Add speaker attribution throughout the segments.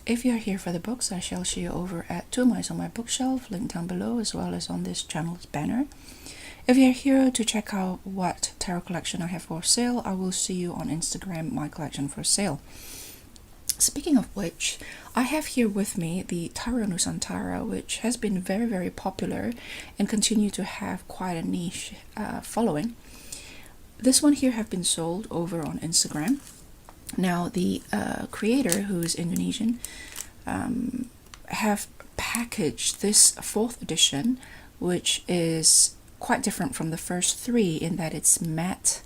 Speaker 1: If you're here for the books, I shall show you over at 2 Mice on my bookshelf, link down below, as well as on this channel's banner. If you're here to check out what tarot collection I have for sale, I will see you on Instagram, my collection for sale. Speaking of which, I have here with me the Tarot NUSANTARA, which has been very, very popular and continue to have quite a niche following. This one here have been sold over on Instagram. Now, the creator, who is Indonesian, have packaged this 4th edition, which is quite different from the first 3 in that it's matte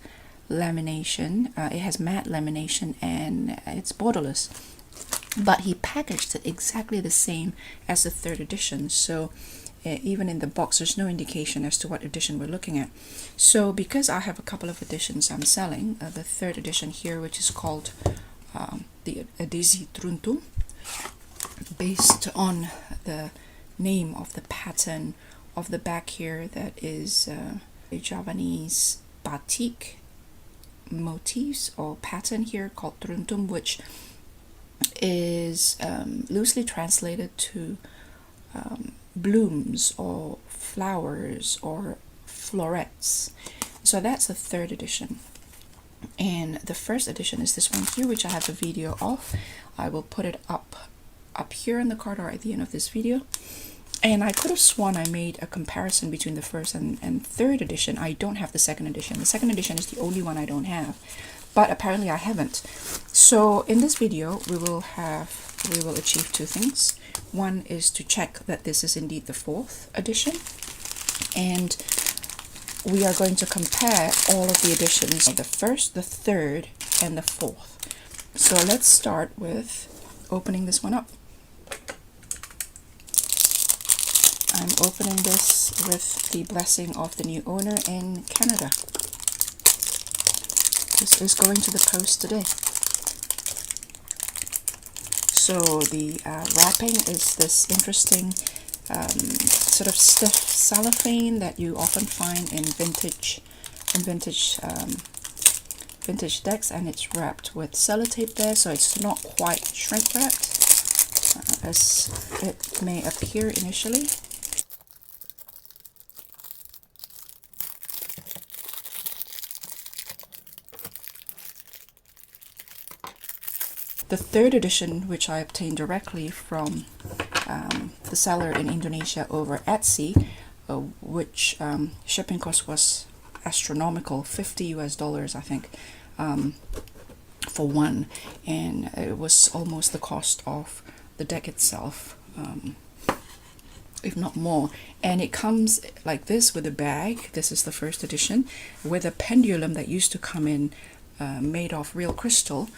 Speaker 1: lamination. It has matte lamination and it's borderless, but he packaged it exactly the same as the 3rd edition. So even in the box, there's no indication as to what edition we're looking at. So because I have a couple of editions I'm selling, the 3rd edition here, which is called the Edisi Truntum, based on the name of the pattern of the back here, that is a Javanese batik motifs or pattern here called Truntum, which is loosely translated to blooms or flowers or florets. So that's the 3rd edition, and the 1st edition is this one here, which I have a video of. I will put it up here in the card or at the end of this video. And I could have sworn I made a comparison between the 1st and 3rd edition. I don't have the 2nd edition. The 2nd edition is the only one I don't have, but apparently I haven't. So in this video, we will achieve 2 things. One is to check that this is indeed the 4th edition, and we are going to compare all of the editions of the 1st, the 3rd, and the 4th. So let's start with opening this one up. I'm opening this with the blessing of the new owner in Canada. This is going to the post today. So the wrapping is this interesting sort of stiff cellophane that you often find in vintage decks, and it's wrapped with sellotape there, so it's not quite shrink wrapped as it may appear initially. The 3rd edition, which I obtained directly from the seller in Indonesia over Etsy, which shipping cost was astronomical, $50 I think, for one, and it was almost the cost of the deck itself, if not more. And it comes like this with a bag. This is the 1st edition, with a pendulum that used to come in made of real crystal.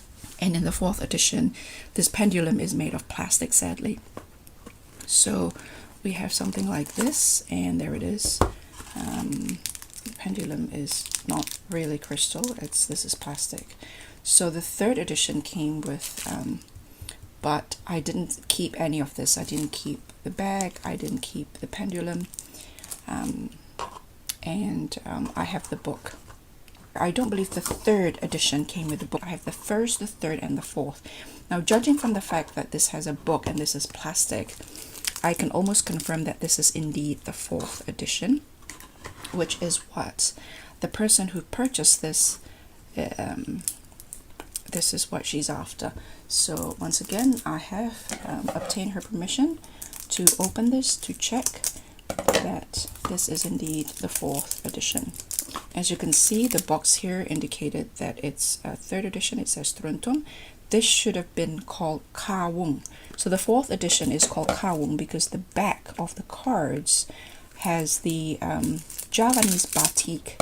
Speaker 1: And in the 4th edition, this pendulum is made of plastic, sadly. So we have something like this, and there it is. The pendulum is not really crystal, this is plastic. So the 3rd edition came with, but I didn't keep any of this. I didn't keep the bag, I didn't keep the pendulum, and I have the book. I don't believe the 3rd edition came with the book. I have the 1st, the 3rd, and the 4th. Now, judging from the fact that this has a book and this is plastic, I can almost confirm that this is indeed the 4th edition, which is what the person who purchased this, this is what she's after. So once again, I have obtained her permission to open this to check that this is indeed the 4th edition. As you can see, the box here indicated that it's a 3rd edition. It says Truntum. This should have been called Kawung. So the 4th edition is called Kawung because the back of the cards has the Javanese batik,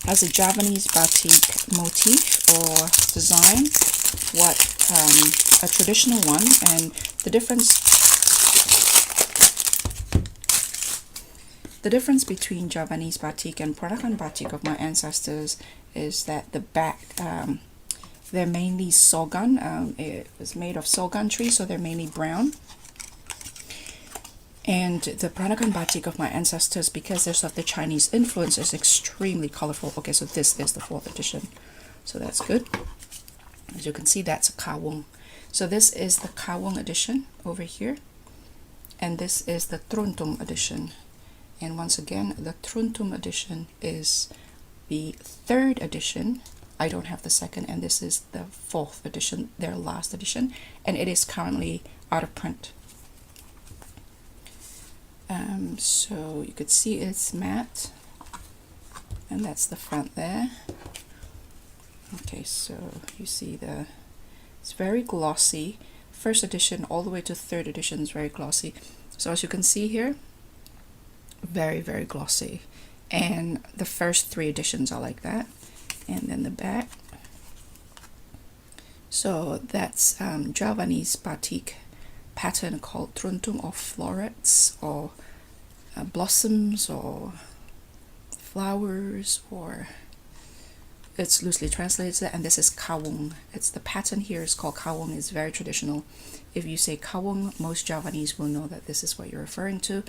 Speaker 1: has a Javanese batik motif or design, a traditional one, and the difference between Javanese batik and Peranakan batik of my ancestors is that the back, they're mainly sogan. It was made of sogan tree, so they're mainly brown. And the Peranakan batik of my ancestors, because there's of the Chinese influence, is extremely colorful. Okay, so this is the 4th edition, so that's good. As you can see, that's a Kawung. So this is the Kawung edition over here, and this is the Truntum edition. And once again, the Truntum edition is the 3rd edition. I don't have the 2nd, and this is the 4th edition, their last edition, and it is currently out of print. So you could see it's matte, and that's the front there. Okay, so you see it's very glossy. 1st edition all the way to 3rd edition is very glossy. So as you can see here, very, very glossy. And the first 3 editions are like that. And then the back. So that's Javanese batik pattern called Truntum, or florets, or blossoms, or flowers, or it's loosely translated. And this is Kawung. It's the pattern here is called Kawung. It's very traditional. If you say Kawung, most Javanese will know that this is what you're referring to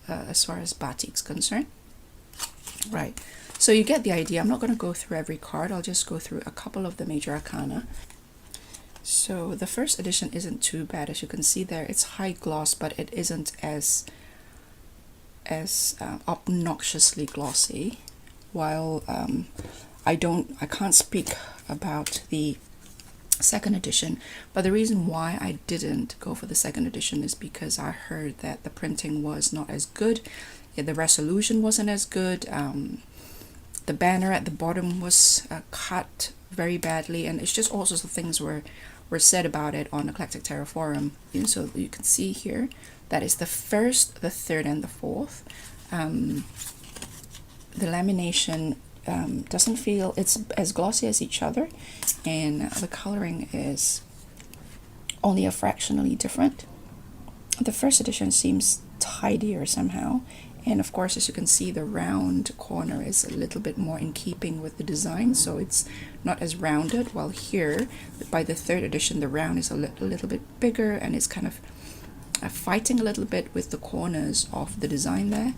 Speaker 1: as far as batik is concerned. Right, so you get the idea. I'm not going to go through every card. I'll just go through a couple of the major arcana. So the 1st edition isn't too bad. As you can see there, it's high gloss, but it isn't as obnoxiously glossy. While I can't speak about the 2nd edition, but the reason why I didn't go for the 2nd edition is because I heard that the printing was not as good. The resolution wasn't as good. The banner at the bottom was cut very badly, and it's just all sorts of things were said about it on Eclectic Tarot Forum. And so you can see here that is the 1st, the 3rd, and the 4th. The lamination doesn't feel, it's as glossy as each other, and the coloring is only a fractionally different. The 1st edition seems tidier somehow, and of course, as you can see, the round corner is a little bit more in keeping with the design, so it's not as rounded, while here by the 3rd edition the round is a little bit bigger, and it's kind of fighting a little bit with the corners of the design there.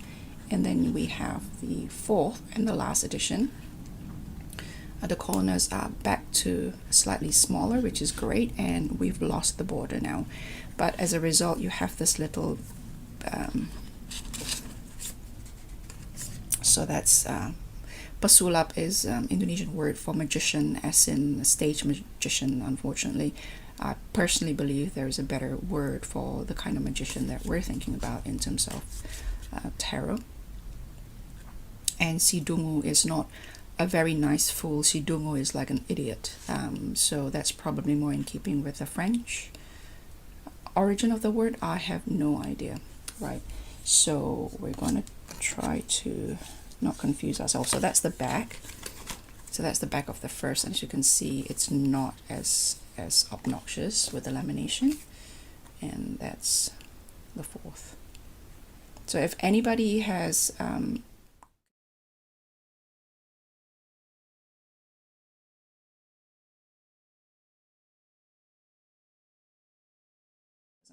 Speaker 1: And then we have the 4th and the last edition. The corners are back to slightly smaller, which is great, and we've lost the border now. But as a result, you have this little so that's pasulap is Indonesian word for magician, as in stage magician. Unfortunately, I personally believe there is a better word for the kind of magician that we're thinking about in terms of tarot. And Sidungu is not a very nice fool. Sidungu is like an idiot. So that's probably more in keeping with the French origin of the word. I have no idea. Right. So we're going to try to not confuse ourselves. So that's the back. So that's the back of the 1st. And as you can see, it's not as obnoxious with the lamination. And that's the 4th. So if anybody has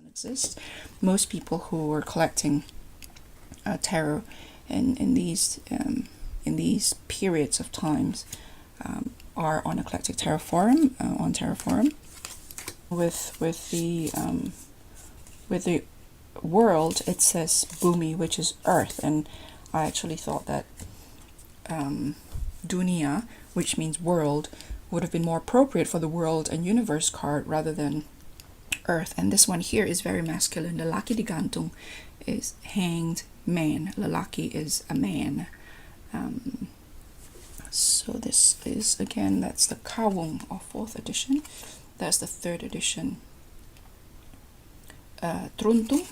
Speaker 1: exist, most people who are collecting tarot in these periods of times are on Eclectic Tarot Forum, on Tarot Forum. With the world, it says Bumi, which is earth, and I actually thought that Dunia, which means world, would have been more appropriate for the world and universe card rather than earth. And this one here is very masculine. Lalaki digantung is hanged man. Lalaki is a man. So this is, again, that's the Kawung of 4th edition. That's the 3rd edition Truntum.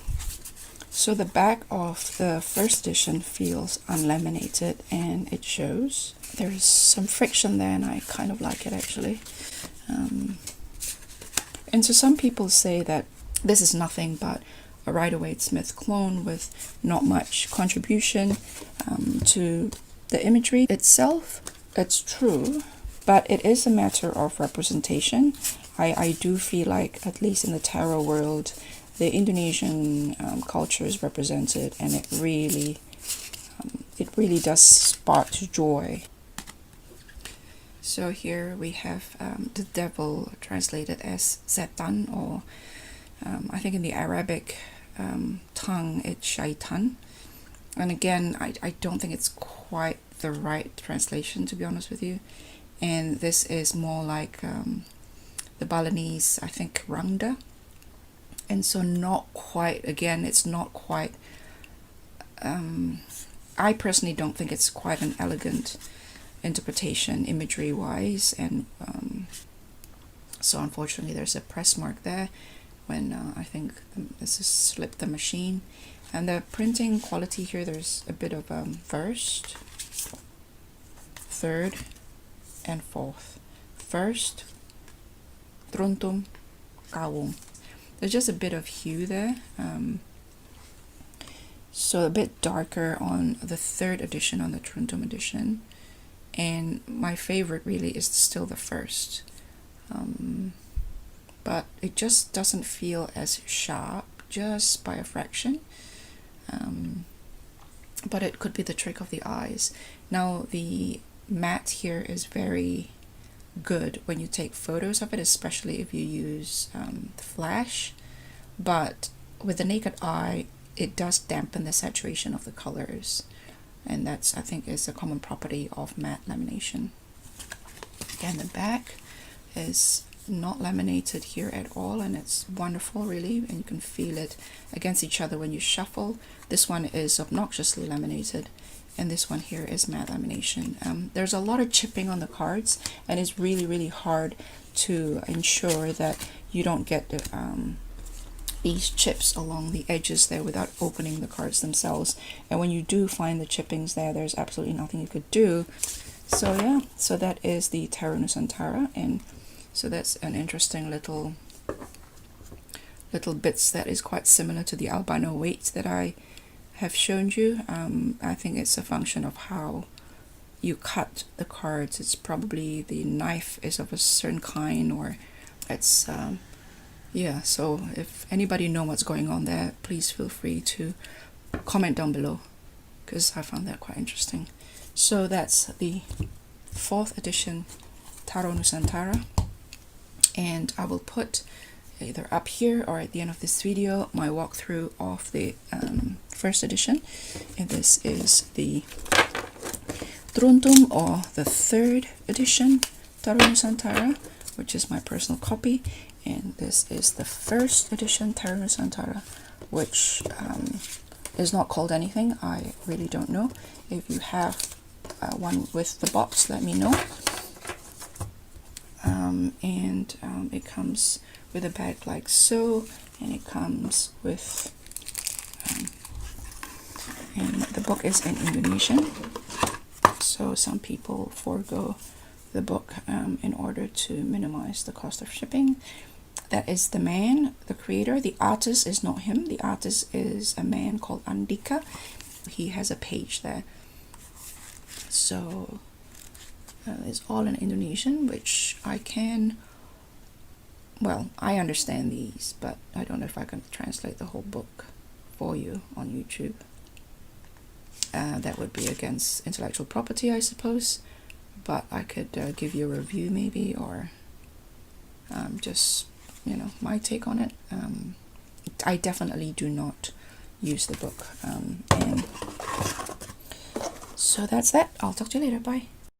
Speaker 1: So the back of the 1st edition feels unlaminated, and it shows there is some friction there, and I kind of like it actually. And so some people say that this is nothing but a Rider-Waite-Smith clone with not much contribution to the imagery itself. It's true, but it is a matter of representation. I do feel like, at least in the tarot world, the Indonesian culture is represented, and it really does spark joy. So here we have the devil translated as Satan, or I think in the Arabic tongue it's Shaitan. And again, I don't think it's quite the right translation, to be honest with you. And this is more like the Balinese, I think, Rangda. And so not quite, again, it's not quite, I personally don't think it's quite an elegant interpretation imagery wise. And so unfortunately there's a press mark there when I think this has slipped the machine. And the printing quality here, there's a bit of first, third, and fourth. First, Truntum, Kawung. There's just a bit of hue there. So a bit darker on the third edition, on the Truntum edition. And my favorite really is still the first. But it just doesn't feel as sharp, just by a fraction. But it could be the trick of the eyes. Now the matte here is very good when you take photos of it, especially if you use the flash, but with the naked eye it does dampen the saturation of the colors, and that's, I think, is a common property of matte lamination. Again, the back is not laminated here at all, and it's wonderful really, and you can feel it against each other when you shuffle. This one is obnoxiously laminated, and this one here is matte lamination. There's a lot of chipping on the cards, and it's really hard to ensure that you don't get these chips along the edges there without opening the cards themselves. And when you do find the chippings there, there's absolutely nothing you could do. So yeah, so that is the Tarot NUSANTARA, and so that's an interesting little bits that is quite similar to the albino weights that I have shown you. I think it's a function of how you cut the cards. It's probably the knife is of a certain kind, or it's yeah. So if anybody know what's going on there, please feel free to comment down below, because I found that quite interesting. So that's the 4th edition Tarot NUSANTARA, and I will put either up here or at the end of this video my walkthrough of the 1st edition, and this is the Truntum, or the 3rd edition Tarot NUSANTARA, which is my personal copy, and this is the 1st edition Tarot NUSANTARA, which is not called anything. I really don't know. If you have one with the box, let me know. And it comes with a bag like so, and it comes with and the book is in Indonesian, so some people forego the book in order to minimize the cost of shipping. That is the man, the creator. The artist is not him. The artist is a man called Andika. He has a page there. So it's all in Indonesian, which I can, well, I understand these, but I don't know if I can translate the whole book for you on YouTube. That would be against intellectual property, I suppose, but I could give you a review maybe, or just, you know, my take on it. I definitely do not use the book, and so that's that. I'll talk to you later. Bye.